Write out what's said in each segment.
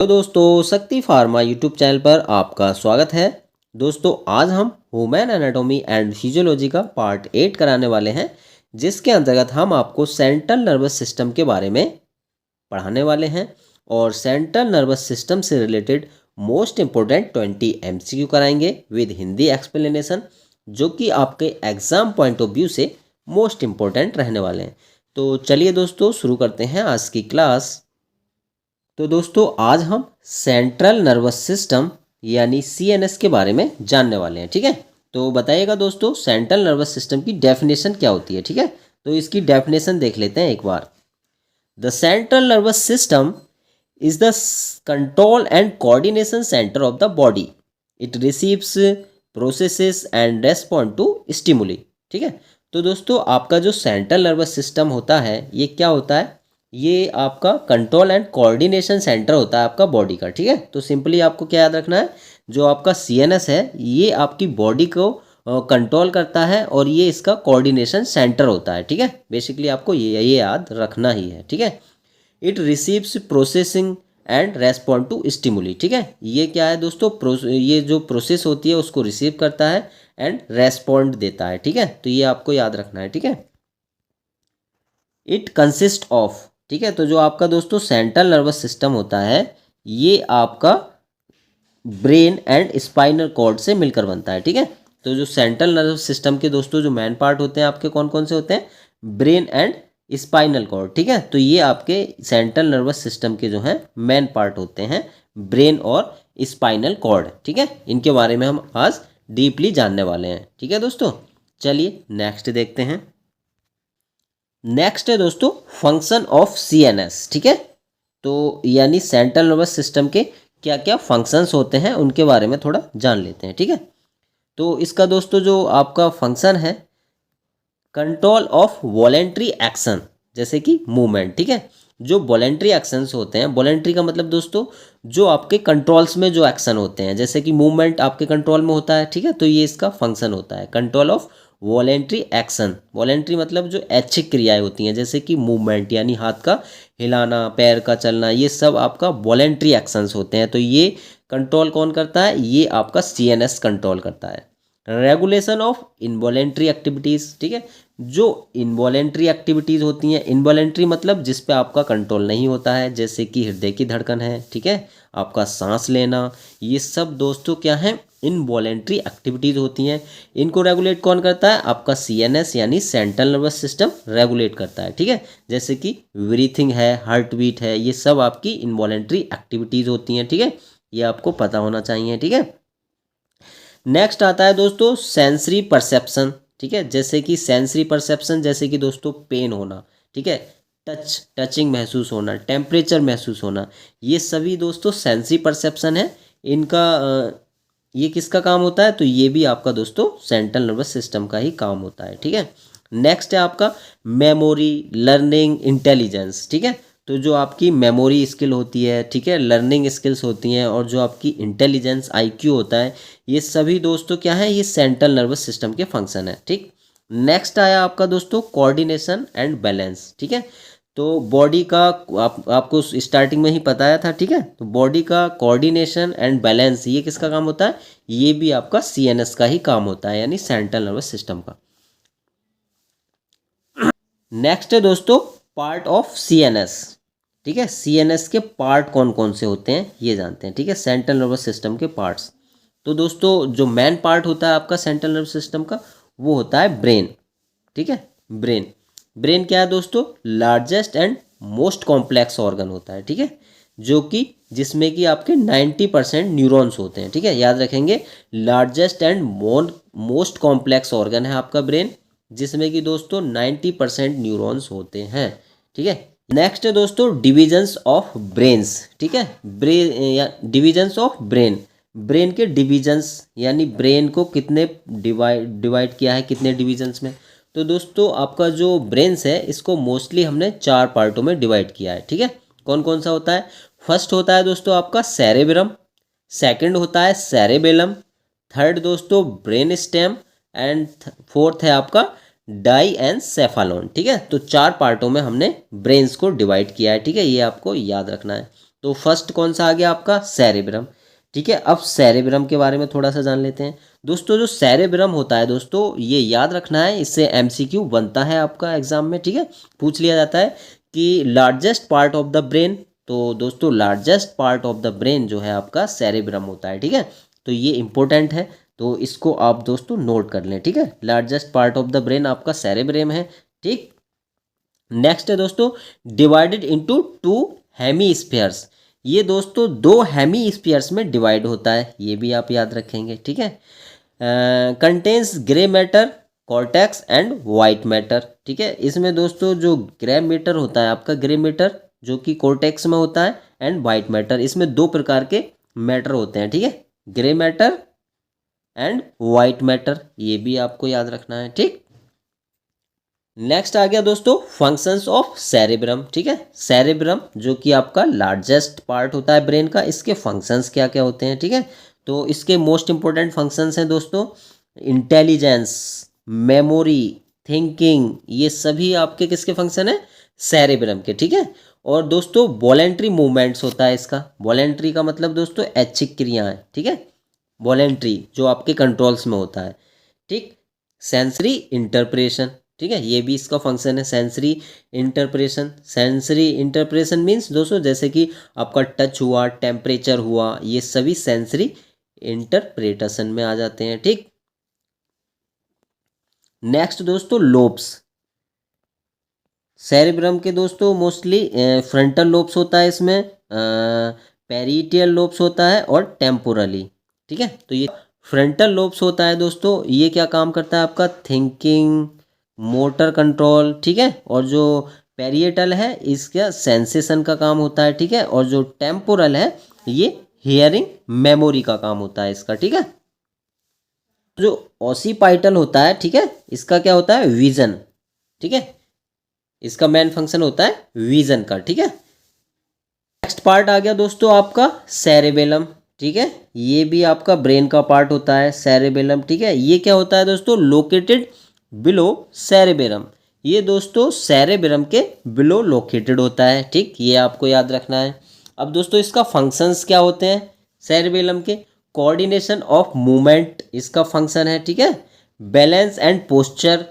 तो दोस्तों शक्ति फार्मा यूट्यूब चैनल पर आपका स्वागत है। दोस्तों आज हम ह्यूमन एनाटॉमी एंड फिजियोलॉजी का पार्ट 8 कराने वाले हैं, जिसके अंतर्गत हम आपको सेंट्रल नर्वस सिस्टम के बारे में पढ़ाने वाले हैं और सेंट्रल नर्वस सिस्टम से रिलेटेड मोस्ट इम्पोर्टेंट 20 MCQ कराएंगे विद हिंदी एक्सप्लेनेशन, जो कि आपके एग्जाम पॉइंट ऑफ व्यू से मोस्ट इम्पोर्टेंट रहने वाले हैं। तो चलिए दोस्तों शुरू करते हैं आज की क्लास। तो दोस्तों आज हम सेंट्रल नर्वस सिस्टम यानी CNS के बारे में जानने वाले हैं। ठीक है, तो बताइएगा दोस्तों सेंट्रल नर्वस सिस्टम की डेफिनेशन क्या होती है। ठीक है, तो इसकी डेफिनेशन देख लेते हैं एक बार। The central nervous system is the control and coordination centre of the body. It receives processes and respond to stimuli. ठीक है, तो दोस्तों आपका जो सेंट्रल नर्वस सिस्टम होता है ये क्या होता है, ये आपका कंट्रोल एंड कोऑर्डिनेशन सेंटर होता है आपका बॉडी का। ठीक है, तो सिंपली आपको क्या याद रखना है, जो आपका CNS है ये आपकी बॉडी को कंट्रोल करता है और ये इसका कोऑर्डिनेशन सेंटर होता है। ठीक है, बेसिकली आपको ये याद रखना ही है। ठीक है, it receives processing and respond to stimuli. ठीक है, ये क्या है दोस्तों, ये जो प्रोसेस होती है उसको रिसीव करता है एंड रेस्पॉन्ड देता है। ठीक है, तो ये आपको याद रखना है। ठीक है, इट कंसिस्ट ऑफ, ठीक है, तो जो आपका दोस्तों सेंट्रल नर्वस सिस्टम होता है ये आपका ब्रेन एंड स्पाइनल कॉर्ड से मिलकर बनता है। ठीक है, तो जो सेंट्रल नर्वस सिस्टम के दोस्तों जो मेन पार्ट होते हैं आपके कौन कौन से होते हैं, ब्रेन एंड स्पाइनल कॉर्ड। ठीक है, तो ये आपके सेंट्रल नर्वस सिस्टम के जो हैं मेन पार्ट होते हैं, ब्रेन और स्पाइनल कॉर्ड। ठीक है, इनके बारे में हम आज डीपली जानने वाले हैं। ठीक है दोस्तों, चलिए नेक्स्ट देखते हैं। नेक्स्ट है दोस्तों फंक्शन ऑफ CNS। ठीक है, तो यानी सेंट्रल नर्वस सिस्टम के क्या क्या फंक्शंस होते हैं उनके बारे में थोड़ा जान लेते हैं। ठीक है, तो इसका दोस्तों जो आपका फंक्शन है, कंट्रोल ऑफ वॉलेंट्री एक्शन, जैसे कि मूवमेंट। ठीक है, जो वॉलेंट्री एक्शंस होते हैं, वॉलेंट्री का मतलब दोस्तों जो आपके कंट्रोल्स में जो एक्शन होते हैं, जैसे कि मूवमेंट आपके कंट्रोल में होता है। ठीक है, तो ये इसका फंक्शन होता है, control of voluntary action. Voluntary मतलब जो ऐच्छिक क्रियाएं होती हैं, जैसे कि मूवमेंट यानी हाथ का हिलाना, पैर का चलना, ये सब आपका वॉलेंट्री एक्शंस होते हैं। तो ये कंट्रोल कौन करता है, ये आपका CNS कंट्रोल करता है। Regulation of involuntary activities. ठीक है, जो इनवॉलेंट्री एक्टिविटीज़ होती हैं, इनवॉलेंट्री मतलब जिस पे आपका कंट्रोल नहीं होता है, जैसे कि हृदय की धड़कन है, ठीक है, आपका सांस लेना, ये सब दोस्तों क्या है, इनवॉलेंट्री एक्टिविटीज़ होती हैं। इनको रेगुलेट कौन करता है, आपका CNS यानी सेंट्रल नर्वस सिस्टम रेगुलेट करता है। ठीक है, जैसे कि ब्रीथिंग है, हार्ट बीट है, ये सब आपकी इनवॉलेंट्री एक्टिविटीज़ होती हैं। ठीक है, ये आपको पता होना चाहिए। ठीक है, नेक्स्ट आता है दोस्तों सेंसरी परसेप्शन। ठीक है, जैसे कि सेंसरी परसेप्शन, जैसे कि दोस्तों पेन होना, ठीक है, टचिंग महसूस होना, टेम्परेचर महसूस होना, ये सभी दोस्तों सेंसरी परसेप्शन है। इनका ये किसका काम होता है, तो ये भी आपका दोस्तों सेंट्रल नर्वस सिस्टम का ही काम होता है। ठीक है, नेक्स्ट है आपका मेमोरी, लर्निंग, इंटेलिजेंस। ठीक है, तो जो आपकी मेमोरी स्किल होती है, ठीक है, लर्निंग स्किल्स होती हैं, और जो आपकी इंटेलिजेंस IQ होता है, ये सभी दोस्तों क्या है, ये सेंट्रल नर्वस सिस्टम के फंक्शन है। ठीक, नेक्स्ट आया आपका दोस्तों कोऑर्डिनेशन एंड बैलेंस। ठीक है, तो बॉडी का आपको स्टार्टिंग में ही बताया था। ठीक है, तो बॉडी का कोऑर्डिनेशन एंड बैलेंस ये किसका काम होता है, ये भी आपका CNS का ही काम होता है, यानी सेंट्रल नर्वस सिस्टम का। नेक्स्ट है दोस्तों पार्ट ऑफ CNS। ठीक है, CNS के पार्ट कौन कौन से होते हैं ये जानते हैं। ठीक है, सेंट्रल नर्वस सिस्टम के पार्ट्स, तो दोस्तों जो मेन पार्ट होता है आपका सेंट्रल नर्वस सिस्टम का, वो होता है ब्रेन। ठीक है, ब्रेन, ब्रेन क्या है दोस्तों, largest and most complex organ होता है। ठीक है, जो कि जिसमें कि आपके 90% न्यूरॉन्स होते हैं। ठीक है, याद रखेंगे, largest and most complex organ है आपका ब्रेन, जिसमें कि दोस्तों 90% न्यूरॉन्स होते हैं। ठीक है, नेक्स्ट है दोस्तों डिविजन्स ऑफ ब्रेन्स। ठीक है, ब्रेन या डिविजन्स ऑफ ब्रेन, ब्रेन के डिविजन्स यानी ब्रेन को कितने डिवाइड किया है, कितने डिविजन्स में। तो दोस्तों आपका जो ब्रेन्स है इसको मोस्टली हमने 4 पार्टों में डिवाइड किया है। ठीक है, कौन कौन सा होता है, फर्स्ट होता है दोस्तों आपका सेरेब्रम, सेकंड होता है सेरेबेलम, थर्ड दोस्तों ब्रेन स्टेम, एंड फोर्थ है आपका डाईएनसेफेलॉन। ठीक है, तो 4 पार्टों में हमने ब्रेन्स को डिवाइड किया है। ठीक है, ये आपको याद रखना है। तो फर्स्ट कौन सा आ गया आपका, सेरेब्रम। ठीक है, अब सेरेब्रम के बारे में थोड़ा सा जान लेते हैं दोस्तों। जो सेरेब्रम होता है दोस्तों, ये याद रखना है, इससे एमसीक्यू बनता है आपका एग्जाम में। ठीक है, पूछ लिया जाता है कि largest part of the brain, तो दोस्तों largest part of the brain जो है आपका सेरेब्रम होता है। ठीक है, तो ये इंपॉर्टेंट है, तो इसको आप दोस्तों नोट कर लें। ठीक है, largest part of the brain आपका सेरेब्रम है। ठीक, नेक्स्ट है दोस्तों, डिवाइडेड इनटू टू हेमीस्फीयर्स। ये दोस्तों दो हेमीस्फीयर्स में डिवाइड होता है, ये भी आप याद रखेंगे। ठीक है, contains grey matter, cortex and white matter. ठीक है, इसमें दोस्तों जो ग्रे मैटर होता है आपका, ग्रे मैटर जो कि कॉर्टेक्स में होता है, एंड वाइट मैटर, इसमें दो प्रकार के मैटर होते हैं। ठीक है, grey matter and white matter, ये भी आपको याद रखना है। ठीक, नेक्स्ट आ गया दोस्तों फंक्शंस ऑफ सेरेब्रम। ठीक है, सेरेब्रम जो कि आपका लार्जेस्ट पार्ट होता है ब्रेन का, इसके फंक्शंस क्या क्या होते हैं। ठीक है, तो इसके मोस्ट इंपॉर्टेंट फंक्शंस हैं दोस्तों, इंटेलिजेंस, मेमोरी, थिंकिंग, ये सभी आपके किसके फंक्शन है, सेरेब्रम के। ठीक है, और दोस्तों वॉलेंट्री मूवमेंट्स होता है इसका। वॉलेंट्री का मतलब दोस्तों ऐच्छिक क्रियाएं। ठीक है, वॉलेंट्री जो आपके कंट्रोल्स में होता है। ठीक, सेंसरी इंटरप्रेशन, ठीक है, ये भी इसका फंक्शन है, sensory interpretation. Sensory interpretation means दोस्तों जैसे कि आपका टच हुआ, टेम्परेचर हुआ, ये सभी सेंसरी इंटरप्रेटेशन में आ जाते हैं। ठीक, नेक्स्ट दोस्तों लोब्स। सेरेब्रम के दोस्तों मोस्टली फ्रंटल लोब्स होता है इसमें, पेरिटियल लोब्स होता है और टेम्पोरली। ठीक है, तो ये फ्रंटल लोब्स होता है दोस्तों, ये क्या काम करता है आपका, थिंकिंग, मोटर कंट्रोल। ठीक है, और जो पेरिएटल है इसका सेंसेशन का काम होता है। ठीक है, और जो टेम्पोरल है ये हियरिंग, मेमोरी का काम होता है इसका। ठीक है, जो ओसिपाइटल होता है, ठीक है, इसका क्या होता है, विजन। ठीक है, इसका मेन फंक्शन होता है विजन का। ठीक है, नेक्स्ट पार्ट आ गया दोस्तों आपका सेरेबेलम। ठीक है, ये भी आपका ब्रेन का पार्ट होता है, सेरेबेलम। ठीक है, ये क्या होता है दोस्तों, लोकेटेड बिलो सेरेबेलम। ये दोस्तों सेरेबेलम के बिलो लोकेटेड होता है। ठीक, ये आपको याद रखना है। अब दोस्तों इसका फंक्शंस क्या होते हैं सेरेबेलम के, कोऑर्डिनेशन ऑफ मूवमेंट इसका फंक्शन है। ठीक है, बैलेंस एंड पोस्चर।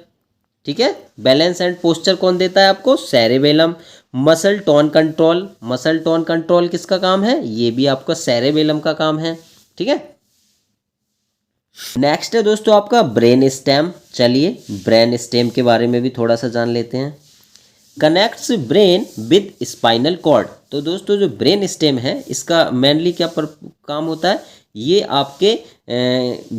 ठीक है, बैलेंस एंड पोस्चर कौन देता है आपको, cerebellum. Muscle tone control, muscle tone control किसका काम है, ये भी आपका सेरेबेलम का काम है। ठीक है, नेक्स्ट है दोस्तों आपका ब्रेन स्टेम। चलिए ब्रेन स्टेम के बारे में भी थोड़ा सा जान लेते हैं। Connects brain with spinal cord. तो दोस्तों जो ब्रेन स्टेम है इसका मेनली क्या काम होता है, ये आपके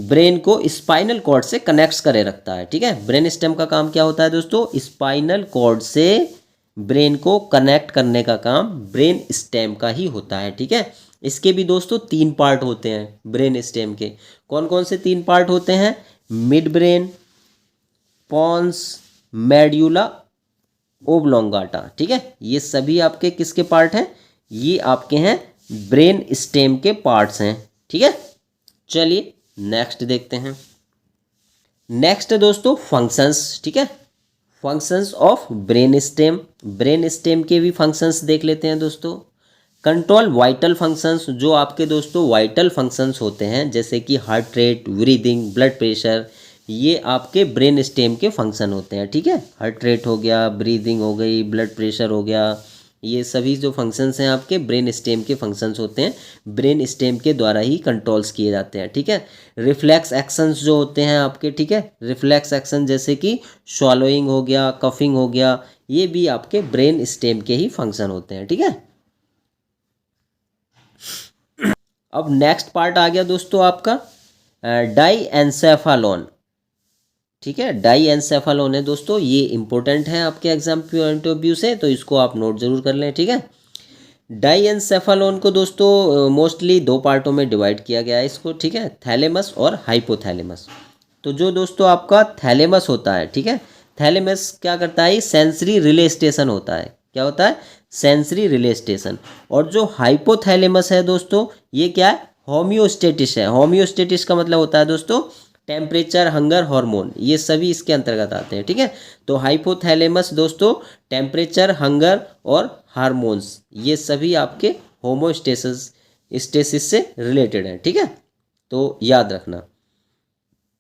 ब्रेन को स्पाइनल कॉर्ड से कनेक्ट करे रखता है। ठीक है, ब्रेन स्टेम का काम क्या होता है दोस्तों, स्पाइनल कॉर्ड से ब्रेन को कनेक्ट करने का काम ब्रेन स्टेम का ही होता है। ठीक है, इसके भी दोस्तों तीन पार्ट होते हैं ब्रेन स्टेम के। कौन कौन से तीन पार्ट होते हैं, mid brain, pons, medulla oblongata. ठीक है, ये सभी आपके किसके पार्ट हैं, ये आपके हैं ब्रेन स्टेम के पार्ट्स हैं। ठीक है, चलिए नेक्स्ट देखते हैं। नेक्स्ट है दोस्तों फंक्शंस। ठीक है, functions of brain stem. Brain stem के भी फंक्शंस देख लेते हैं दोस्तों। कंट्रोल वाइटल फंक्शंस, जो आपके दोस्तों वाइटल फंक्शंस होते हैं जैसे कि heart rate, breathing, blood pressure, ये आपके ब्रेन स्टेम के फंक्शन होते हैं। ठीक है, हार्ट रेट हो गया, ब्रीदिंग हो गई, ब्लड प्रेशर हो गया, ये सभी जो फंक्शंस हैं आपके ब्रेन स्टेम के फंक्शंस होते हैं, ब्रेन स्टेम के द्वारा ही कंट्रोल्स किए जाते हैं। ठीक है, रिफ्लेक्स एक्शंस जो होते हैं आपके, ठीक है, रिफ्लेक्स एक्शन जैसे कि स्वॉलोइंग हो गया, कफिंग हो गया, ये भी आपके ब्रेन स्टेम के ही फंक्शन होते हैं। ठीक है, अब नेक्स्ट पार्ट आ गया दोस्तों आपका डाईएन्सेफेलॉन। ठीक है, डाईएन्सेफेलॉन है दोस्तों, ये इंपॉर्टेंट है आपके एग्जाम पॉइंट ऑफ व्यू से, तो इसको आप नोट जरूर कर लें। ठीक है, डाईएन्सेफेलॉन को दोस्तों मोस्टली दो पार्टों में डिवाइड किया गया है इसको। ठीक है, थैलेमस और हाइपोथैलेमस। तो जो दोस्तों आपका थैलेमस होता है, ठीक है, थैलेमस क्या करता है, सेंसरी रिले स्टेशन होता है। क्या होता है, सेंसरी रिले स्टेशन। और जो हाइपोथैलेमस है दोस्तों, ये क्या है, होम्योस्टेटिस है। होम्योस्टेटिस का मतलब होता है दोस्तों टेम्परेचर, हंगर, हार्मोन, ये सभी इसके अंतर्गत आते हैं। ठीक है, तो हाइपोथैलेमस दोस्तों टेम्परेचर, हंगर और हार्मोन्स, ये सभी आपके होमोस्टेसिस स्टेसिस से रिलेटेड है, ठीक है, तो याद रखना।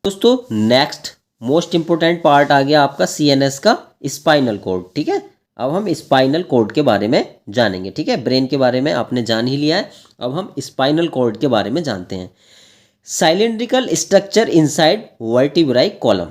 दोस्तों नेक्स्ट मोस्ट इंपोर्टेंट पार्ट आ गया आपका सीएनएस का स्पाइनल कॉर्ड, ठीक है। अब हम स्पाइनल कॉर्ड के बारे में जानेंगे, ठीक है। ब्रेन के बारे में आपने जान ही लिया है, अब हम स्पाइनल कॉर्ड के बारे में जानते हैं। साइलिंड्रिकल स्ट्रक्चर इनसाइड वर्टिब्राई कॉलम,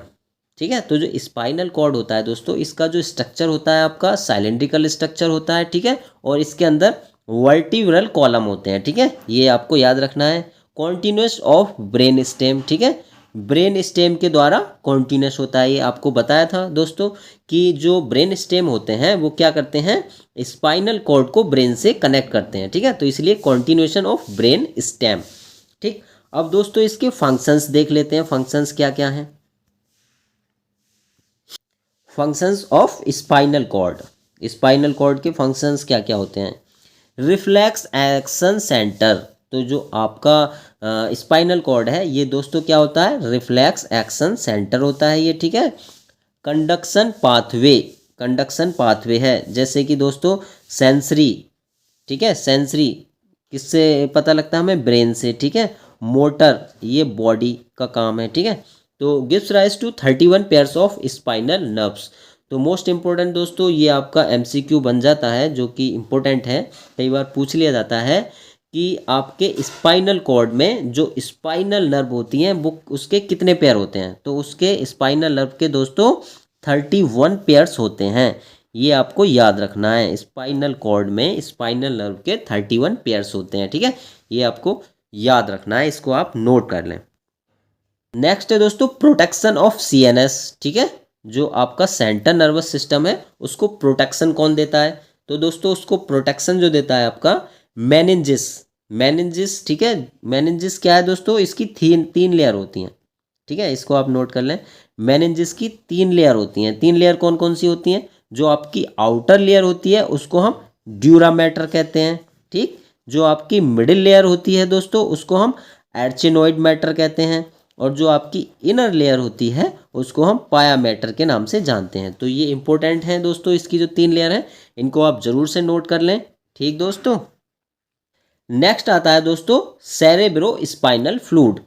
ठीक है। तो जो स्पाइनल कॉर्ड होता है दोस्तों, इसका जो स्ट्रक्चर होता है आपका साइलिंड्रिकल स्ट्रक्चर होता है, ठीक है, और इसके अंदर वर्टिब्रल कॉलम होते हैं, ठीक है, ये आपको याद रखना है। कॉन्टिन्यूस ऑफ ब्रेन स्टेम, ठीक है, ब्रेन स्टेम के द्वारा कॉन्टिन्यूस होता है, ये आपको बताया था दोस्तों कि जो ब्रेन स्टेम होते हैं वो क्या करते हैं, स्पाइनल कॉर्ड को ब्रेन से कनेक्ट करते हैं, ठीक है, तो इसलिए कॉन्टिन्यूएशन ऑफ ब्रेन स्टेम, ठीक। अब दोस्तों इसके फंक्शंस देख लेते हैं, फंक्शंस क्या क्या हैं। Functions of spinal cord, spinal cord के फंक्शंस क्या क्या होते हैं। रिफ्लेक्स एक्शन सेंटर, तो जो आपका स्पाइनल कॉर्ड है ये दोस्तों क्या होता है, रिफ्लेक्स एक्शन सेंटर होता है ये, ठीक है। कंडक्शन पाथवे, कंडक्शन पाथवे है, जैसे कि दोस्तों सेंसरी, ठीक है, सेंसरी किससे पता लगता है हमें, ब्रेन से, ठीक है। मोटर ये बॉडी का काम है, ठीक है। तो gives rise to 31 pairs of spinal nerves. तो मोस्ट इंपॉर्टेंट दोस्तों ये आपका एमसीक्यू बन जाता है, जो कि इम्पोर्टेंट है, कई बार पूछ लिया जाता है कि आपके स्पाइनल कॉर्ड में जो स्पाइनल नर्व होती हैं वो उसके कितने पेयर होते हैं। तो उसके स्पाइनल नर्व के दोस्तों 31 पेयर्स होते हैं, ये आपको याद रखना है। स्पाइनल कॉर्ड में स्पाइनल नर्व के 31 पेयर्स होते हैं, ठीक है, ये आपको याद रखना है, इसको आप नोट कर लें। नेक्स्ट है दोस्तों प्रोटेक्शन ऑफ सीएनएस, ठीक है, जो आपका सेंट्रल नर्वस सिस्टम है उसको प्रोटेक्शन कौन देता है। तो दोस्तों उसको प्रोटेक्शन जो देता है आपका मेनिंजिस, मेनिंजिस, ठीक है। मेनिंजिस क्या है दोस्तों, इसकी तीन लेयर होती हैं, ठीक है, इसको आप नोट कर लें। मेनिंजिस की 3 लेयर होती हैं, 3 लेयर कौन कौन सी होती हैं। जो आपकी आउटर लेयर होती है उसको हम ड्यूरा मैटर कहते हैं, ठीक। जो आपकी मिडिल लेयर होती है दोस्तों उसको हम एर्चिनोइड मैटर कहते हैं, और जो आपकी इनर लेयर होती है उसको हम पाया मैटर के नाम से जानते हैं। तो ये इंपॉर्टेंट है दोस्तों, इसकी जो 3 लेयर है इनको आप जरूर से नोट कर लें, ठीक दोस्तों। नेक्स्ट आता है दोस्तों सेरेब्रो स्पाइनल फ्लूइड,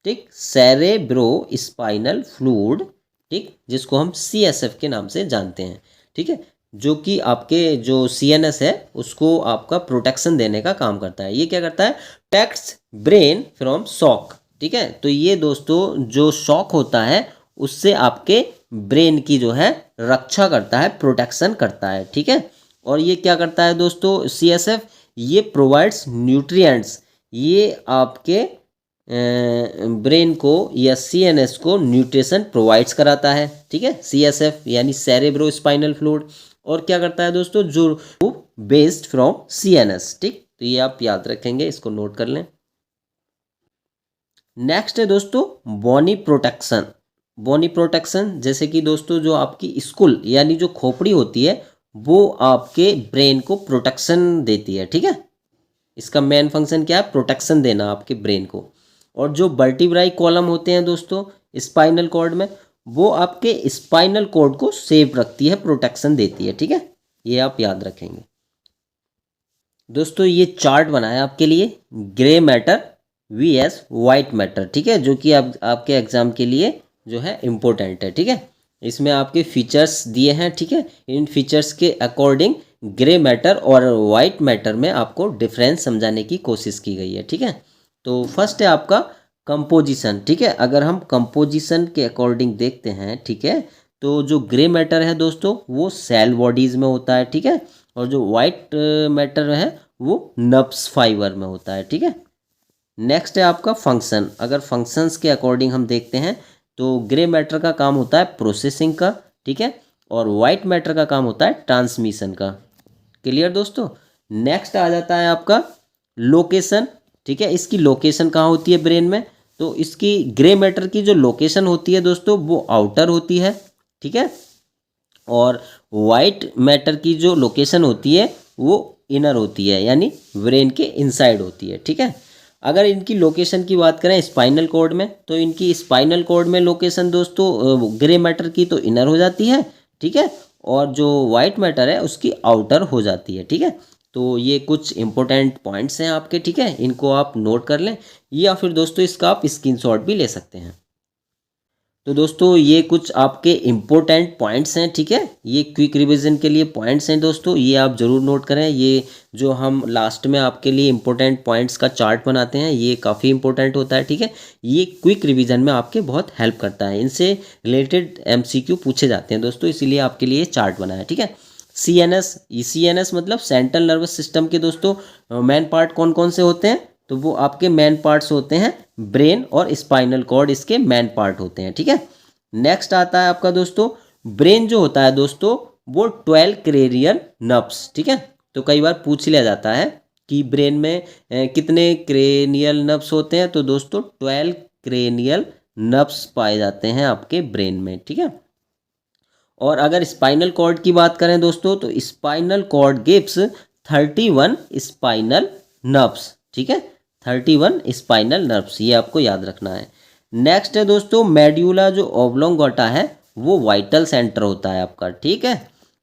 ठीक, सेरेब्रो स्पाइनल फ्लूइड, ठीक, जिसको हम सीएसएफ के नाम से जानते हैं, ठीक है, जो कि आपके जो सीएनएस है उसको आपका प्रोटेक्शन देने का काम करता है। ये क्या करता है, प्रोटेक्ट्स ब्रेन फ्रॉम शॉक, ठीक है। तो ये दोस्तों जो शॉक होता है उससे आपके ब्रेन की जो है रक्षा करता है, प्रोटेक्शन करता है, ठीक है। और ये क्या करता है दोस्तों सीएसएफ, ये प्रोवाइड्स न्यूट्रिएंट्स, ये आपके ब्रेन को या सीएनएस को न्यूट्रिशन प्रोवाइड्स कराता है, ठीक है, सीएसएफ यानी सेरेब्रो स्पाइनल फ्लूइड। और क्या करता है दोस्तों, जो बेस्ड फ्रॉम सीएनएस, ठीक, तो ये आप याद रखेंगे, इसको नोट कर लें। नेक्स्ट है दोस्तों बोनी प्रोटेक्शन, बोनी प्रोटेक्शन, जैसे कि दोस्तों जो आपकी स्कुल यानी जो खोपड़ी होती है वो आपके ब्रेन को प्रोटेक्शन देती है, ठीक है। इसका मेन फंक्शन क्या है, प्रोटेक्शन देना आपके ब्रेन को। और जो वर्टिब्राई कॉलम होते हैं दोस्तों स्पाइनल कॉर्ड में, वो आपके स्पाइनल कॉर्ड को सेफ रखती है, प्रोटेक्शन देती है, ठीक है, ये आप याद रखेंगे। दोस्तों ये चार्ट बनाया आपके लिए grey matter VS white matter, ठीक है, जो कि आपके एग्जाम के लिए जो है इम्पोर्टेंट है, ठीक है। इसमें आपके फीचर्स दिए हैं, ठीक है, इन फीचर्स के अकॉर्डिंग ग्रे मैटर और वाइट मैटर में आपको डिफरेंस समझाने की कोशिश की गई है, ठीक है। तो फर्स्ट है आपका कंपोजिशन, ठीक है। अगर हम कंपोजिशन के अकॉर्डिंग देखते हैं, ठीक है, तो जो ग्रे मैटर है दोस्तों वो सेल बॉडीज में होता है, ठीक है, और जो वाइट मैटर है वो नर्व्स फाइबर में होता है, ठीक है। नेक्स्ट है आपका फंक्शन, अगर फंक्शंस के अकॉर्डिंग हम देखते हैं तो ग्रे मैटर का काम होता है प्रोसेसिंग का, ठीक है, और वाइट मैटर का काम होता है ट्रांसमिशन का। क्लियर दोस्तों। नेक्स्ट आ जाता है आपका लोकेशन, ठीक है, इसकी लोकेशन कहाँ होती है ब्रेन में। तो इसकी ग्रे मैटर की जो लोकेशन होती है दोस्तों वो आउटर होती है, ठीक है, और वाइट मैटर की जो लोकेशन होती है वो इनर होती है, यानी ब्रेन के इनसाइड होती है, ठीक है। अगर इनकी लोकेशन की बात करें स्पाइनल कॉर्ड में, तो इनकी स्पाइनल कॉर्ड में लोकेशन दोस्तों ग्रे मैटर की तो इनर हो जाती है, ठीक है, और जो वाइट मैटर है उसकी आउटर हो जाती है, ठीक है। तो ये कुछ इंपॉर्टेंट पॉइंट्स हैं आपके, ठीक है, इनको आप नोट कर लें, या फिर दोस्तों इसका आप स्क्रीनशॉट भी ले सकते हैं। तो दोस्तों ये कुछ आपके इम्पोर्टेंट पॉइंट्स हैं, ठीक है, ये क्विक रिवीजन के लिए पॉइंट्स हैं दोस्तों, ये आप ज़रूर नोट करें। ये जो हम लास्ट में आपके लिए इम्पोर्टेंट पॉइंट्स का चार्ट बनाते हैं, ये काफ़ी इंपॉर्टेंट होता है, ठीक है, ये क्विक रिवीजन में आपके बहुत हेल्प करता है, इनसे रिलेटेड MCQ पूछे जाते हैं दोस्तों, इसीलिए आपके लिए चार्ट बना है, ठीक है। CNS मतलब सेंट्रल नर्वस सिस्टम के दोस्तों मेन पार्ट कौन कौन से होते हैं, तो वो आपके मेन पार्ट्स होते हैं ब्रेन और स्पाइनल कॉर्ड, इसके मेन पार्ट होते हैं, ठीक है। नेक्स्ट आता है आपका दोस्तों ब्रेन जो होता है दोस्तों वो 12 क्रेनियल नर्व्स, ठीक है, तो कई बार पूछ लिया जाता है कि ब्रेन में कितने क्रेनियल नर्व्स होते हैं, तो दोस्तों 12 क्रेनियल नर्व्स पाए जाते हैं आपके ब्रेन में, ठीक है। और अगर स्पाइनल कॉर्ड की बात करें दोस्तों तो spinal cord gives 31 spinal nerves, ठीक है, 31 स्पाइनल नर्व्स, ये आपको याद रखना है। नेक्स्ट है दोस्तों मेड्यूला जो ओब्लोंगेटा है वो वाइटल सेंटर होता है आपका, ठीक है।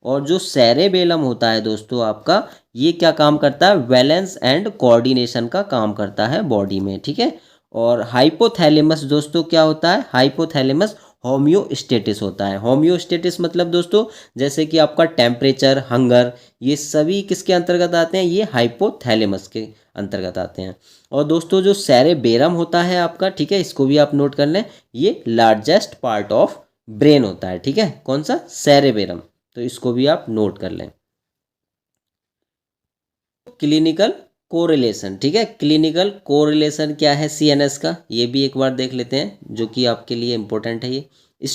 और जो सेरेबेलम होता है दोस्तों आपका, ये क्या काम करता है, बैलेंस एंड कोऑर्डिनेशन का काम करता है बॉडी में, ठीक है। और हाइपोथैलेमस दोस्तों क्या होता है, हाइपोथैलेमस होम्योस्टेटिस होता है। होम्योस्टेटिस मतलब दोस्तों जैसे कि आपका टेम्परेचर, हंगर, ये सभी किसके अंतर्गत आते हैं, ये हाइपोथैलेमस के अंतर्गत आते हैं। और दोस्तों जो सेरेबेरम होता है आपका, ठीक है, इसको भी आप नोट कर लें, ये लार्जेस्ट पार्ट ऑफ ब्रेन होता है, ठीक है, कौन सा, सेरेबेरम, तो इसको भी आप नोट कर लें। क्लिनिकल कोरिलेशन, ठीक है, क्लिनिकल कोरिलेशन क्या है CNS का, ये भी एक बार देख लेते हैं, जो कि आपके लिए इंपॉर्टेंट है। ये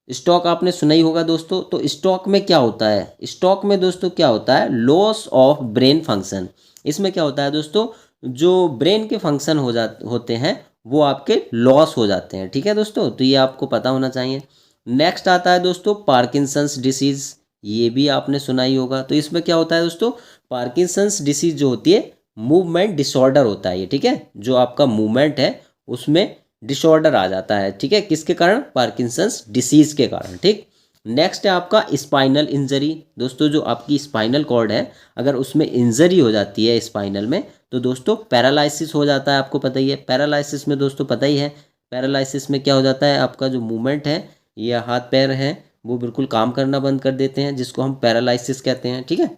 स्टॉक आपने सुना ही होगा दोस्तों, तो स्टॉक में क्या होता है, स्टॉक में दोस्तों क्या होता है, लॉस ऑफ ब्रेन फंक्शन। इसमें क्या होता है दोस्तों, जो ब्रेन के फंक्शन होते हैं वो आपके लॉस हो जाते हैं, ठीक है दोस्तों, तो ये आपको पता होना चाहिए। नेक्स्ट आता है दोस्तों पार्किंसंस डिसीज, ये भी आपने सुना ही होगा। तो इसमें क्या होता है दोस्तों, पार्किंसंस डिसीज जो होती है मूवमेंट डिसऑर्डर होता है ये, ठीक है, जो आपका मूवमेंट है उसमें डिसऑर्डर आ जाता है, ठीक है, किसके कारण, पार्किंसंस डिसीज के कारण, ठीक। नेक्स्ट है आपका स्पाइनल इंजरी दोस्तों, जो आपकी स्पाइनल कॉर्ड है अगर उसमें इंजरी हो जाती है स्पाइनल में, तो दोस्तों पैरालाइसिस हो जाता है, आपको पता ही है। पैरालाइसिस में दोस्तों पता ही है, पैरालाइसिस में क्या हो जाता है, आपका जो मूवमेंट है या हाथ पैर हैं वो बिल्कुल काम करना बंद कर देते हैं, जिसको हम पैरालाइसिस कहते हैं, ठीक है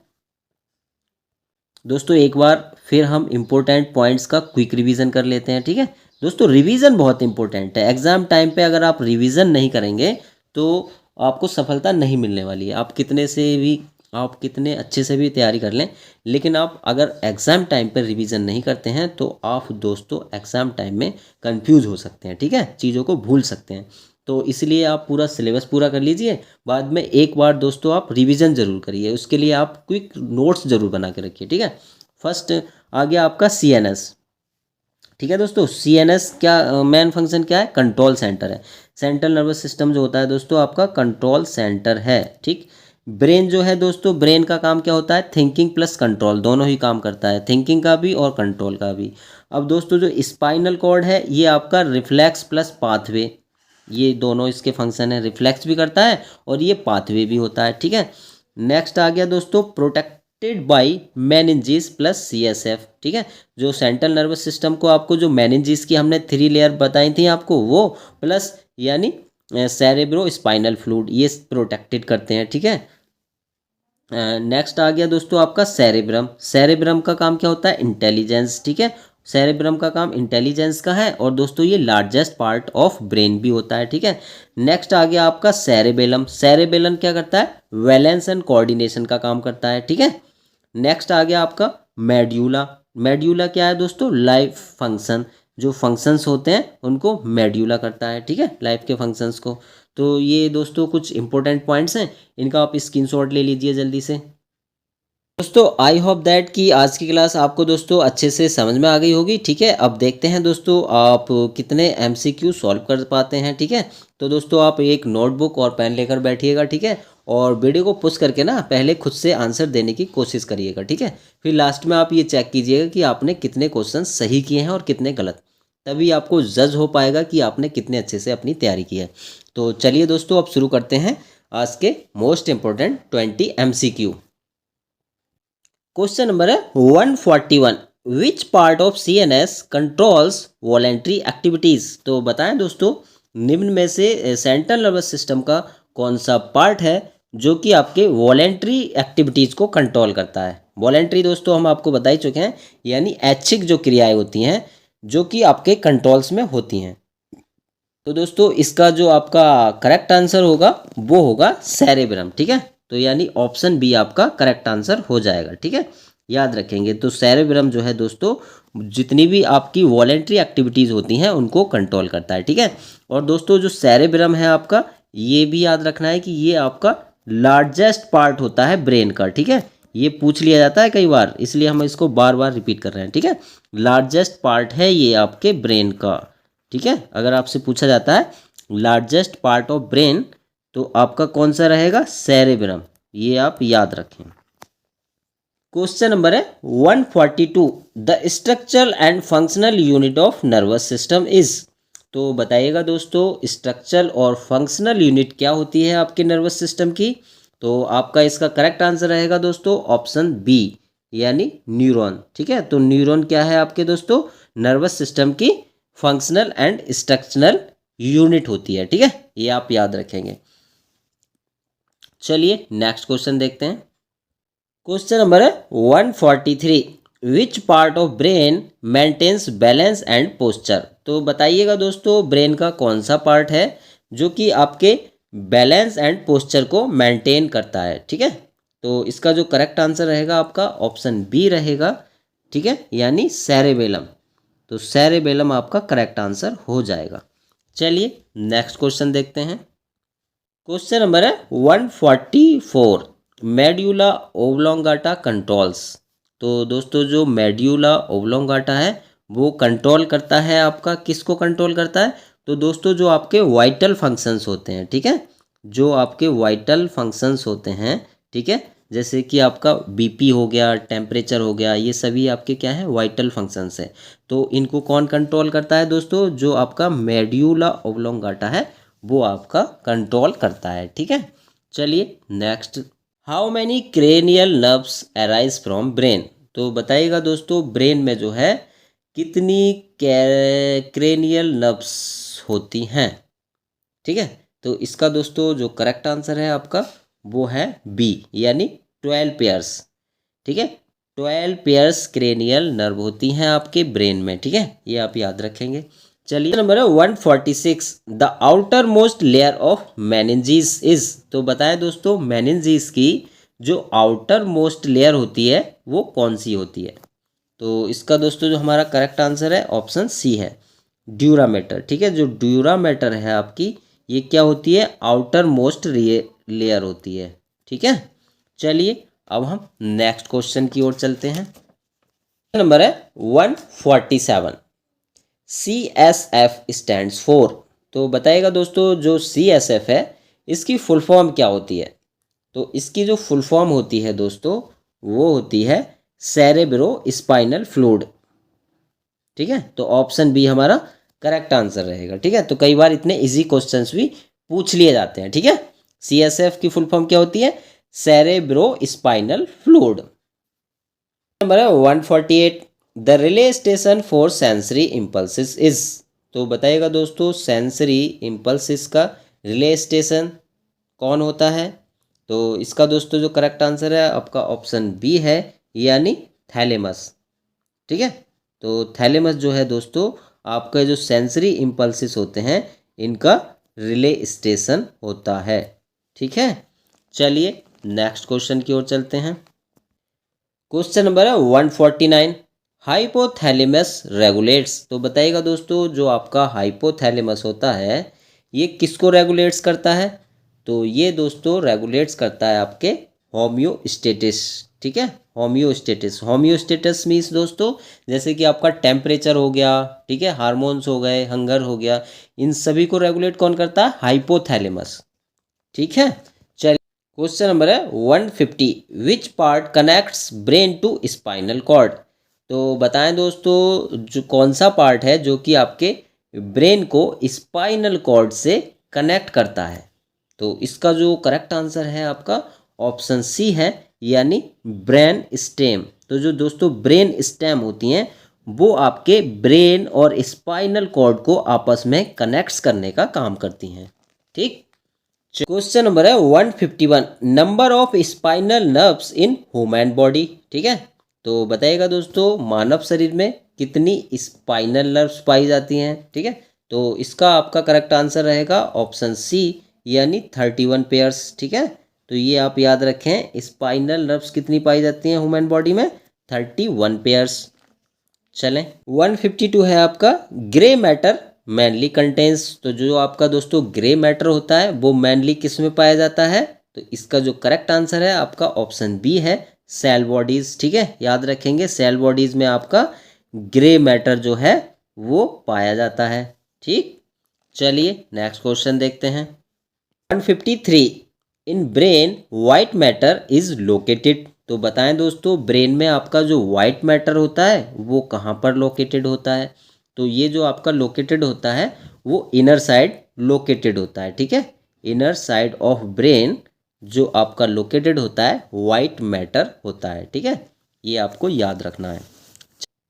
दोस्तों। एक बार फिर हम इम्पोर्टेंट पॉइंट्स का क्विक रिवीजन कर लेते हैं, ठीक है दोस्तों। रिवीजन बहुत इंपॉर्टेंट है, एग्जाम टाइम पे अगर आप रिवीजन नहीं करेंगे तो आपको सफलता नहीं मिलने वाली है। आप कितने अच्छे से भी तैयारी कर लें, लेकिन आप अगर एग्ज़ाम टाइम पर रिवीजन नहीं करते हैं तो आप दोस्तों एग्ज़ाम टाइम में कंफ्यूज हो सकते हैं, ठीक है, चीज़ों को भूल सकते हैं। तो इसलिए आप पूरा सिलेबस पूरा कर लीजिए, बाद में एक बार दोस्तों आप रिवीजन ज़रूर करिए, उसके लिए आप क्विक नोट्स ज़रूर बना के रखिए, ठीक है। फर्स्ट आ गया आपका CNS, ठीक है दोस्तों। CNS क्या मेन फंक्शन क्या है, कंट्रोल सेंटर है। सेंट्रल नर्वस सिस्टम जो होता है दोस्तों आपका कंट्रोल सेंटर है, ठीक। ब्रेन जो है दोस्तों, ब्रेन का काम क्या होता है, थिंकिंग प्लस कंट्रोल, दोनों ही काम करता है, थिंकिंग का भी और कंट्रोल का भी। अब दोस्तों जो स्पाइनल कॉर्ड है ये आपका रिफ्लेक्स प्लस पाथवे, ये दोनों इसके फंक्शन है, रिफ्लेक्स भी करता है और ये पाथवे भी होता है, ठीक है। नेक्स्ट आ गया दोस्तों protected by meninges plus CSF, ठीक है। जो सेंट्रल नर्वस सिस्टम को आपको जो मेनिंजेस की हमने 3 लेयर बताई थी आपको, वो प्लस यानी सेरेब्रो स्पाइनल फ्लूइड, ये प्रोटेक्टेड करते हैं, ठीक है। नेक्स्ट आ गया दोस्तों आपका सेरेब्रम। सेरेब्रम का काम क्या होता है, इंटेलिजेंस, ठीक है। सेरेब्रम का काम इंटेलिजेंस का है और दोस्तों ये लार्जेस्ट पार्ट ऑफ ब्रेन भी होता है, ठीक है। नेक्स्ट आ गया आपका सेरेबेलम। सेरेबेलम क्या करता है, बैलेंस एंड कोऑर्डिनेशन का काम करता है, ठीक है। नेक्स्ट आ गया आपका मेड्यूला। मेड्यूला क्या है दोस्तों, लाइफ फंक्शन, जो फंक्शंस होते हैं उनको मेड्यूला करता है, ठीक है, लाइफ के फंक्शंस को। तो ये दोस्तों कुछ इंपॉर्टेंट पॉइंट्स हैं, इनका आप स्क्रीनशॉट ले लीजिए जल्दी से। दोस्तों आई होप दैट कि आज की क्लास आपको दोस्तों अच्छे से समझ में आ गई होगी, ठीक है। अब देखते हैं दोस्तों आप कितने MCQ सॉल्व कर पाते हैं, ठीक है। तो दोस्तों आप एक नोटबुक और पेन लेकर बैठिएगा, ठीक है, और वीडियो को पुश करके ना पहले खुद से आंसर देने की कोशिश करिएगा, ठीक है। फिर लास्ट में आप ये चेक कीजिएगा कि आपने कितने क्वेश्चन सही किए हैं और कितने गलत, तभी आपको जज हो पाएगा कि आपने कितने अच्छे से अपनी तैयारी की है। तो चलिए दोस्तों अब शुरू करते हैं आज के most important 20 MCQ। Question number है 141, विच part of CNS controls voluntary activities. तो बताएं दोस्तों, निम्न में से सेंट्रल नर्वस सिस्टम का कौन सा पार्ट है जो कि आपके वॉलेंट्री एक्टिविटीज को कंट्रोल करता है। वॉलेंट्री दोस्तों हम आपको बता ही चुके हैं, यानी ऐच्छिक जो क्रियाएं होती हैं जो कि आपके कंट्रोल्स में होती हैं। तो दोस्तों इसका जो आपका करेक्ट आंसर होगा वो होगा सेरेब्रम। ठीक है, तो यानी ऑप्शन बी आपका करेक्ट आंसर हो जाएगा। ठीक है, याद रखेंगे। तो सेरेब्रम जो है दोस्तों जितनी भी आपकी वॉलेंट्री एक्टिविटीज़ होती हैं उनको कंट्रोल करता है। ठीक है, और दोस्तों जो सेरेब्रम है आपका, ये भी याद रखना है कि ये आपका लार्जेस्ट पार्ट होता है ब्रेन का। ठीक है, ये पूछ लिया जाता है कई बार, इसलिए हम इसको बार बार रिपीट कर रहे हैं। ठीक है, लार्जेस्ट पार्ट है ये आपके ब्रेन का। ठीक है, अगर आपसे पूछा जाता है लार्जेस्ट पार्ट ऑफ ब्रेन तो आपका कौन सा रहेगा, सेरेब्रम, ये आप याद रखें। क्वेश्चन नंबर है 142, the structural and functional unit of nervous system is. तो बताइएगा दोस्तों स्ट्रक्चरल और फंक्शनल यूनिट क्या होती है आपके नर्वस सिस्टम की। तो आपका इसका करेक्ट आंसर रहेगा दोस्तों ऑप्शन बी, यानी न्यूरॉन। ठीक है, तो न्यूरॉन क्या है आपके दोस्तों, नर्वस सिस्टम की फंक्शनल एंड स्ट्रक्चरल यूनिट होती है। ठीक है, ये आप याद रखेंगे। चलिए नेक्स्ट क्वेश्चन देखते हैं। क्वेश्चन नंबर है 143, which part of brain maintains balance and posture. तो बताइएगा दोस्तों ब्रेन का कौन सा पार्ट है जो कि आपके बैलेंस एंड पोस्चर को मेंटेन करता है। ठीक है, तो इसका जो करेक्ट आंसर रहेगा आपका ऑप्शन बी रहेगा। ठीक है, यानी सेरेबेलम। तो सेरेबेलम आपका करेक्ट आंसर हो जाएगा। चलिए नेक्स्ट क्वेश्चन देखते हैं। क्वेश्चन नंबर है 144, मेड्यूला ओब्लोंगाटा कंट्रोल्स। तो दोस्तों जो मेड्यूला ओब्लोंगाटा है वो कंट्रोल करता है आपका, किसको कंट्रोल करता है, तो दोस्तों जो आपके वाइटल फंक्शंस होते हैं। ठीक है, जो आपके वाइटल फंक्शंस होते हैं, ठीक है, जैसे कि आपका बीपी हो गया, टेम्परेचर हो गया, ये सभी आपके क्या है, वाइटल फंक्शंस है। तो इनको कौन कंट्रोल करता है दोस्तों, जो आपका मेड्यूला ओब्लोंगाटा है वो आपका कंट्रोल करता है। ठीक है, चलिए next, how many cranial nerves arise from brain. तो बताइएगा दोस्तों ब्रेन में जो है कितनी क्रेनियल नर्व्स होती हैं। ठीक है, तो इसका दोस्तों जो करेक्ट आंसर है आपका वो है बी, यानी 12 पेयर्स। ठीक है, 12 पेयर्स क्रेनियल नर्व होती हैं आपके ब्रेन में। ठीक है, ये आप याद रखेंगे। चलिए नंबर है 146, the outermost layer of meninges is. तो बताएं दोस्तों मेनिंजीज की जो आउटर मोस्ट लेयर होती है वो कौन सी होती है। तो इसका दोस्तों जो हमारा करेक्ट आंसर है ऑप्शन सी है, ड्यूरामेटर। ठीक है, जो ड्यूरामेटर है आपकी ये क्या होती है, आउटर मोस्ट लेयर होती है। ठीक है, चलिए अब हम नेक्स्ट क्वेश्चन की ओर चलते हैं। नंबर है 147, CSF स्टैंड्स फॉर। तो बताइएगा दोस्तों जो CSF है इसकी फुल फॉर्म क्या होती है। तो इसकी जो फुल फॉर्म होती है दोस्तों वो होती है सेरेब्रो स्पाइनल फ्लूइड। ठीक है, तो ऑप्शन बी हमारा करेक्ट आंसर रहेगा। ठीक है, तो कई बार इतने इजी क्वेश्चंस भी पूछ लिए जाते हैं। ठीक है, CSF की फुल फॉर्म क्या होती है, सेरेब्रो स्पाइनल फ्लूइड। नंबर है 148, the relay station for sensory impulses is. तो बताइएगा दोस्तों सेंसरी इम्पल्सिस का रिले स्टेशन कौन होता है। तो इसका दोस्तों जो करेक्ट आंसर है आपका ऑप्शन बी है, यानी थैलेमस। ठीक है, तो थैलेमस जो है दोस्तों आपका जो सेंसरी इम्पल्सिस होते हैं इनका रिले स्टेशन होता है। ठीक है, चलिए नेक्स्ट क्वेश्चन की ओर चलते हैं। क्वेश्चन नंबर है 149, हाइपोथैलेमस रेगुलेट्स। तो बताइएगा दोस्तों जो आपका हाइपोथैलेमस होता है ये किसको रेगुलेट्स करता है। तो ये दोस्तों रेगुलेट्स करता है आपके होम्योस्टेटिस। ठीक है, होम्योस्टेटिस, होम्योस्टेटिस मीन्स दोस्तों जैसे कि आपका टेम्परेचर हो गया, ठीक है, हार्मोन्स हो गए, हंगर हो गया, इन सभी को रेगुलेट कौन करता है, हाइपोथैलेमस। ठीक है, चलिए क्वेश्चन नंबर है 150, which part connects brain to spinal cord. तो बताएं दोस्तों जो कौन सा पार्ट है जो कि आपके ब्रेन को स्पाइनल कॉर्ड से कनेक्ट करता है। तो इसका जो करेक्ट आंसर है आपका ऑप्शन सी है, यानी ब्रेन स्टेम। तो जो दोस्तों ब्रेन स्टेम होती हैं वो आपके ब्रेन और स्पाइनल कॉर्ड को आपस में कनेक्ट्स करने का काम करती हैं। ठीक। क्वेश्चन नंबर है 151, number of spinal nerves in human body. ठीक है, तो बताइएगा दोस्तों मानव शरीर में कितनी स्पाइनल नर्व्स पाई जाती हैं। ठीक है, तो इसका आपका करेक्ट आंसर रहेगा ऑप्शन सी, यानी 31 पेयर्स। ठीक है, तो ये आप याद रखें, स्पाइनल नर्व्स कितनी पाई जाती हैं ह्यूमन बॉडी में, 31 पेयर्स। चलें, 152 है आपका, ग्रे मैटर मैनली कंटेंस। तो जो आपका दोस्तों ग्रे मैटर होता है वो मैनली किस में पाया जाता है, तो इसका जो करेक्ट आंसर है आपका ऑप्शन बी है, सेल बॉडीज। ठीक है, याद रखेंगे सेल बॉडीज में आपका ग्रे मैटर जो है वो पाया जाता है। ठीक, चलिए नेक्स्ट क्वेश्चन देखते हैं। 153, in brain white matter is located. तो बताएं दोस्तों ब्रेन में आपका जो वाइट मैटर होता है वो कहाँ पर लोकेटेड होता है, तो ये जो आपका लोकेटेड होता है वो इनर साइड लोकेटेड होता है। ठीक है, इनर साइड ऑफ ब्रेन जो आपका लोकेटेड होता है वाइट मैटर होता है। ठीक है, ये आपको याद रखना है।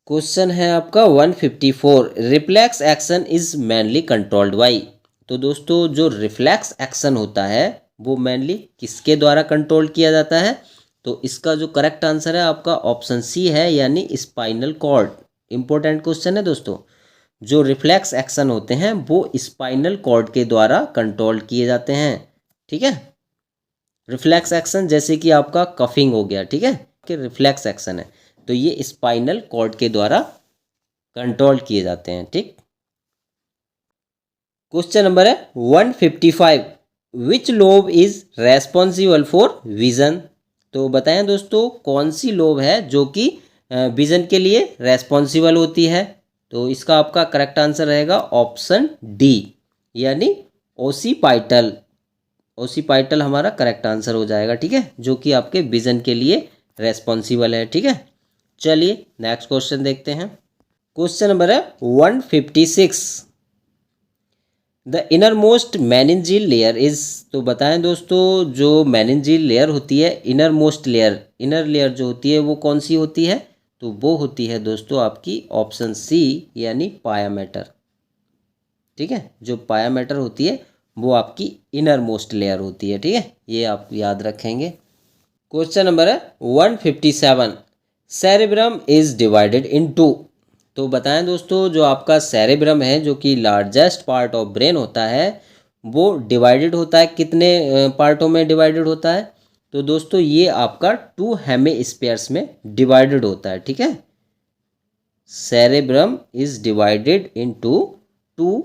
क्वेश्चन है आपका 154, reflex action is mainly controlled by. तो दोस्तों जो रिफ्लेक्स एक्शन होता है वो मेनली किसके द्वारा कंट्रोल किया जाता है, तो इसका जो करेक्ट आंसर है आपका ऑप्शन सी है, यानी स्पाइनल कॉर्ड। इंपॉर्टेंट क्वेश्चन है दोस्तों, जो रिफ्लेक्स एक्शन होते हैं वो स्पाइनल कॉर्ड के द्वारा कंट्रोल किए जाते हैं। ठीक है, रिफ्लेक्स एक्शन जैसे कि आपका कफिंग हो गया, ठीक है, कि रिफ्लेक्स एक्शन है तो ये स्पाइनल कॉर्ड के द्वारा कंट्रोल किए जाते हैं। ठीक, क्वेश्चन नंबर है 155, which lobe is responsible for vision. तो बताएं दोस्तों कौन सी लोब है जो कि विजन के लिए रेस्पॉन्सिबल होती है, तो इसका आपका करेक्ट आंसर रहेगा ऑप्शन डी, यानी ओसीपाइटल। ओसीपाइटल हमारा करेक्ट आंसर हो जाएगा। ठीक है, जो कि आपके विजन के लिए रेस्पॉन्सिबल है। ठीक है, चलिए नेक्स्ट क्वेश्चन देखते हैं। क्वेश्चन नंबर है 156, the inner most meningeal layer is. तो बताएं दोस्तों जो मेनिंजियल लेयर होती है, inner most layer, inner layer जो होती है वो कौन सी होती है, तो वो होती है दोस्तों आपकी ऑप्शन सी, यानी पाया मैटर। ठीक है, जो पाया मैटर होती है वो आपकी इनर मोस्ट लेयर होती है। ठीक है, ये आप याद रखेंगे। क्वेश्चन नंबर है 157, cerebrum is divided into. तो बताएं दोस्तों जो आपका सेरेब्रम है जो कि लार्जेस्ट पार्ट ऑफ ब्रेन होता है वो डिवाइडेड होता है, कितने पार्टों में डिवाइडेड होता है, तो दोस्तों ये आपका 2 हेमिस्फीयर्स में डिवाइडेड होता है। ठीक है, cerebrum is divided into 2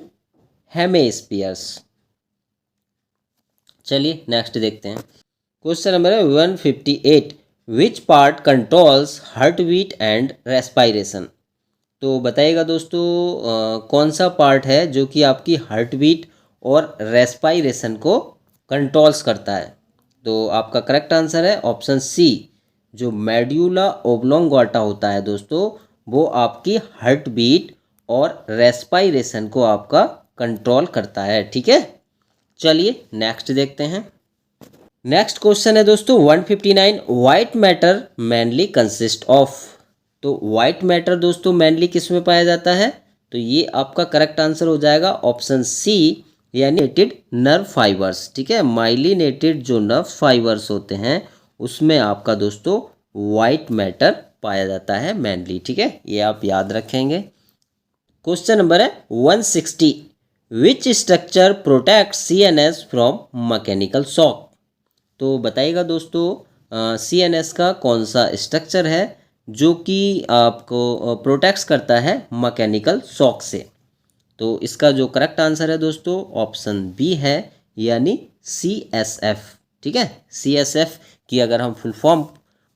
hemispheres. चलिए नेक्स्ट देखते हैं। क्वेश्चन नंबर है 158, which part controls heart beat and respiration. तो बताइएगा दोस्तों कौन सा पार्ट है जो कि आपकी हार्ट बीट और रेस्पायरेशन को कंट्रोल्स करता है, तो आपका करेक्ट आंसर है ऑप्शन सी, जो मेड्यूला ओब्लोंगाटा होता है दोस्तों वो आपकी हार्ट बीट और रेस्पायरेशन को आपका कंट्रोल करता है। ठीक है, चलिए नेक्स्ट देखते हैं। नेक्स्ट क्वेश्चन है दोस्तों 159, white matter mainly consist of. तो वाइट मैटर दोस्तों मेनली किस में पाया जाता है, तो ये आपका करेक्ट आंसर हो जाएगा ऑप्शन सी, यानी माइलिनेटेड नर्व फाइबर्स। ठीक है, माइलिनेटेड जो नर्व फाइबर्स होते हैं उसमें आपका दोस्तों वाइट मैटर पाया जाता है मेनली। ठीक है, ये आप याद रखेंगे। क्वेश्चन नंबर है 160, which structure protect CNS from mechanical shock. तो बताइएगा दोस्तों CNS का कौन सा स्ट्रक्चर है जो कि आपको प्रोटेक्ट करता है मैकेनिकल शॉक से, तो इसका जो करेक्ट आंसर है दोस्तों ऑप्शन बी है, यानी CSF। ठीक है, CSF की अगर हम फुल फॉर्म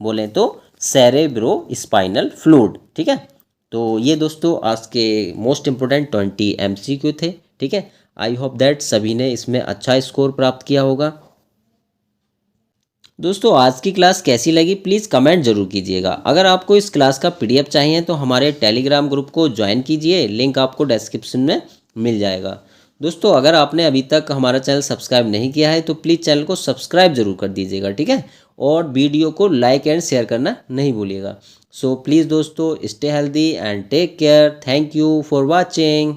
बोलें तो सेरेब्रो स्पाइनल फ्लूइड। ठीक है, तो ये दोस्तों आज के मोस्ट इम्पोर्टेंट 20 MCQ थे। ठीक है, आई होप दैट सभी ने इसमें अच्छा स्कोर प्राप्त किया होगा। दोस्तों आज की क्लास कैसी लगी प्लीज़ कमेंट जरूर कीजिएगा। अगर आपको इस क्लास का PDF चाहिए तो हमारे टेलीग्राम ग्रुप को ज्वाइन कीजिए, लिंक आपको डिस्क्रिप्शन में मिल जाएगा। दोस्तों अगर आपने अभी तक हमारा चैनल सब्सक्राइब नहीं किया है तो प्लीज़ चैनल को सब्सक्राइब जरूर कर दीजिएगा, ठीक है। और वीडियो को लाइक एंड शेयर करना नहीं भूलिएगा। सो प्लीज़ दोस्तों, stay healthy and take care. Thank you for watching.